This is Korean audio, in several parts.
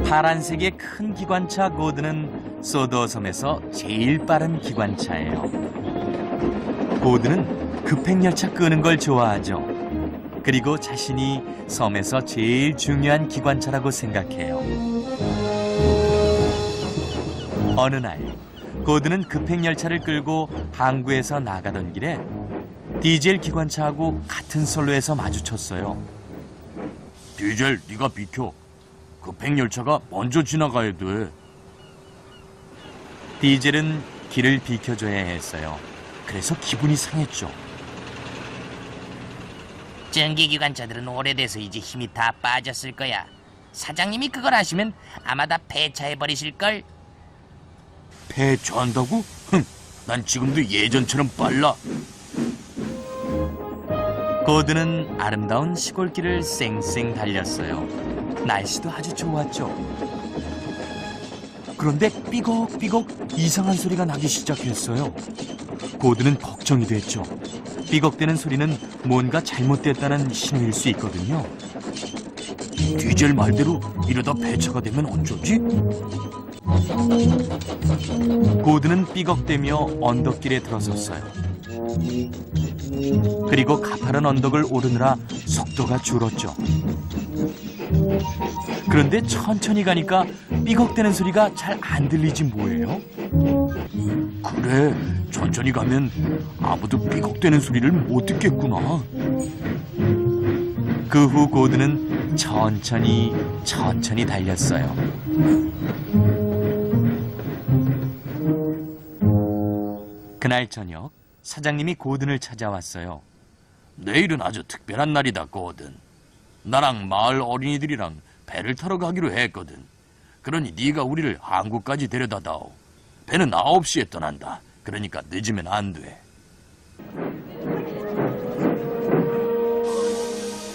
파란색의 큰 기관차 고드는 소도 섬에서 제일 빠른 기관차예요. 고드는 급행열차 끄는 걸 좋아하죠. 그리고 자신이 섬에서 제일 중요한 기관차라고 생각해요. 어느 날 고드는 급행열차를 끌고 항구에서 나가던 길에 디젤 기관차하고 같은 선로에서 마주쳤어요. 디젤, 네가 비켜. 급행열차가 먼저 지나가야 돼. 디젤은 길을 비켜줘야 했어요. 그래서 기분이 상했죠. 전기기관차들은 오래돼서 이제 힘이 다 빠졌을 거야. 사장님이 그걸 아시면 아마 다 폐차해버리실걸. 폐차한다고? 난 지금도 예전처럼 빨라. 고드는 아름다운 시골길을 쌩쌩 달렸어요. 날씨도 아주 좋았죠. 그런데 삐걱삐걱 이상한 소리가 나기 시작했어요. 고드는 걱정이 됐죠. 삐걱대는 소리는 뭔가 잘못됐다는 신호일 수 있거든요. 디젤 말대로 이러다 폐차가 되면 어쩌지? 고드는 삐걱대며 언덕길에 들어섰어요. 그리고 가파른 언덕을 오르느라 속도가 줄었죠. 그런데 천천히 가니까 삐걱대는 소리가 잘 안 들리지 뭐예요? 그래, 천천히 가면 아무도 삐걱대는 소리를 못 듣겠구나. 그 후 고드는 천천히 달렸어요. 그날 저녁 사장님이 고든을 찾아왔어요. 내일은 아주 특별한 날이다, 고든. 나랑 마을 어린이들이랑 배를 타러 가기로 했거든. 그러니 네가 우리를 항구까지 데려다다오. 배는 9시에 떠난다. 그러니까 늦으면 안 돼.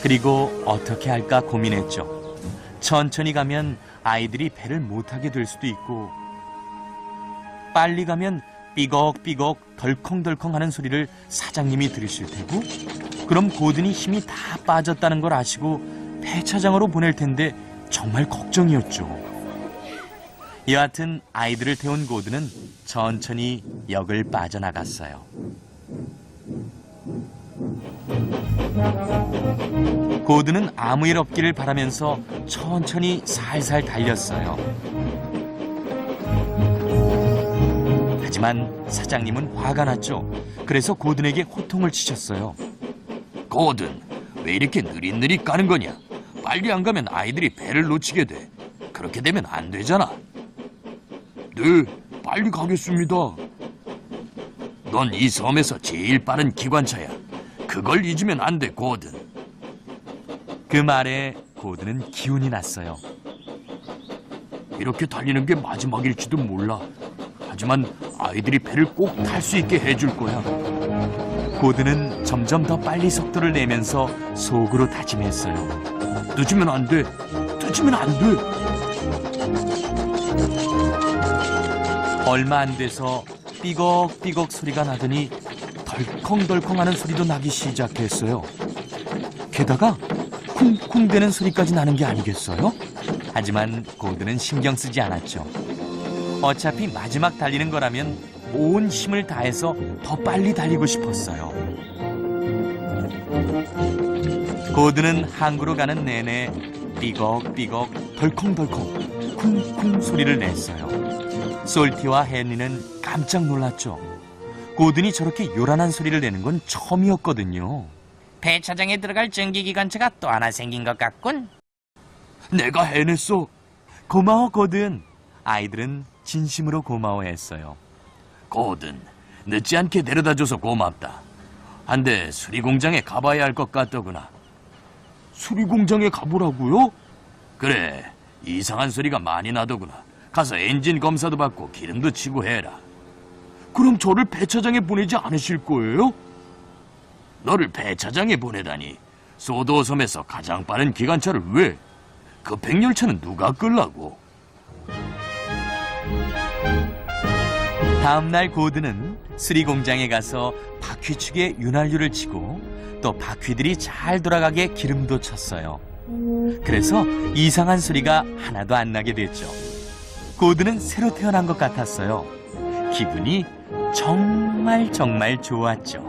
그리고 어떻게 할까 고민했죠. 천천히 가면 아이들이 배를 못 타게 될 수도 있고, 빨리 가면 삐걱삐걱 덜컹덜컹 하는 소리를 사장님이 들으실 테고, 그럼 고든이 힘이 다 빠졌다는 걸 아시고 폐차장으로 보낼 텐데 정말 걱정이었죠. 여하튼 아이들을 태운 고든은 천천히 역을 빠져나갔어요. 고든은 아무 일 없기를 바라면서 천천히 살살 달렸어요. 하지만 사장님은 화가 났죠. 그래서 고든에게 호통을 치셨어요. 고든, 왜 이렇게 느릿느릿 가는 거냐? 빨리 안 가면 아이들이 배를 놓치게 돼. 그렇게 되면 안 되잖아. 네, 빨리 가겠습니다. 넌 이 섬에서 제일 빠른 기관차야. 그걸 잊으면 안 돼, 고든. 그 말에 고든은 기운이 났어요. 이렇게 달리는 게 마지막일지도 몰라. 하지만 아이들이 배를 꼭 탈 수 있게 해줄 거야. 고든은 점점 더 빨리 속도를 내면서 속으로 다짐했어요. 늦으면 안 돼. 늦으면 안 돼. 얼마 안 돼서 삐걱삐걱 소리가 나더니 덜컹덜컹 하는 소리도 나기 시작했어요. 게다가 쿵쿵대는 소리까지 나는 게 아니겠어요? 하지만 고든은 신경 쓰지 않았죠. 어차피 마지막 달리는 거라면 온 힘을 다해서 더 빨리 달리고 싶었어요. 고든은 항구로 가는 내내 삐걱삐걱 덜컹덜컹 쿵쿵 소리를 냈어요. 솔티와 헨리는 깜짝 놀랐죠. 고든이 저렇게 요란한 소리를 내는 건 처음이었거든요. 폐차장에 들어갈 전기기관차가 또 하나 생긴 것 같군. 내가 해냈어. 고마워 고든. 아이들은 진심으로 고마워했어요. 고든, 늦지 않게 데려다줘서 고맙다. 한데 수리공장에 가봐야 할 것 같더구나. 수리공장에 가보라고요? 그래, 이상한 소리가 많이 나더구나. 가서 엔진 검사도 받고 기름도 치고 해라. 그럼 저를 배차장에 보내지 않으실 거예요? 너를 배차장에 보내다니. 소도섬에서 가장 빠른 기관차를 왜? 급행열차는 누가 끌라고? 다음날 고든은 수리공장에 가서 바퀴축에 윤활유를 치고 또 바퀴들이 잘 돌아가게 기름도 쳤어요. 그래서 이상한 소리가 하나도 안 나게 됐죠. 고드는 새로 태어난 것 같았어요. 기분이 정말 좋았죠.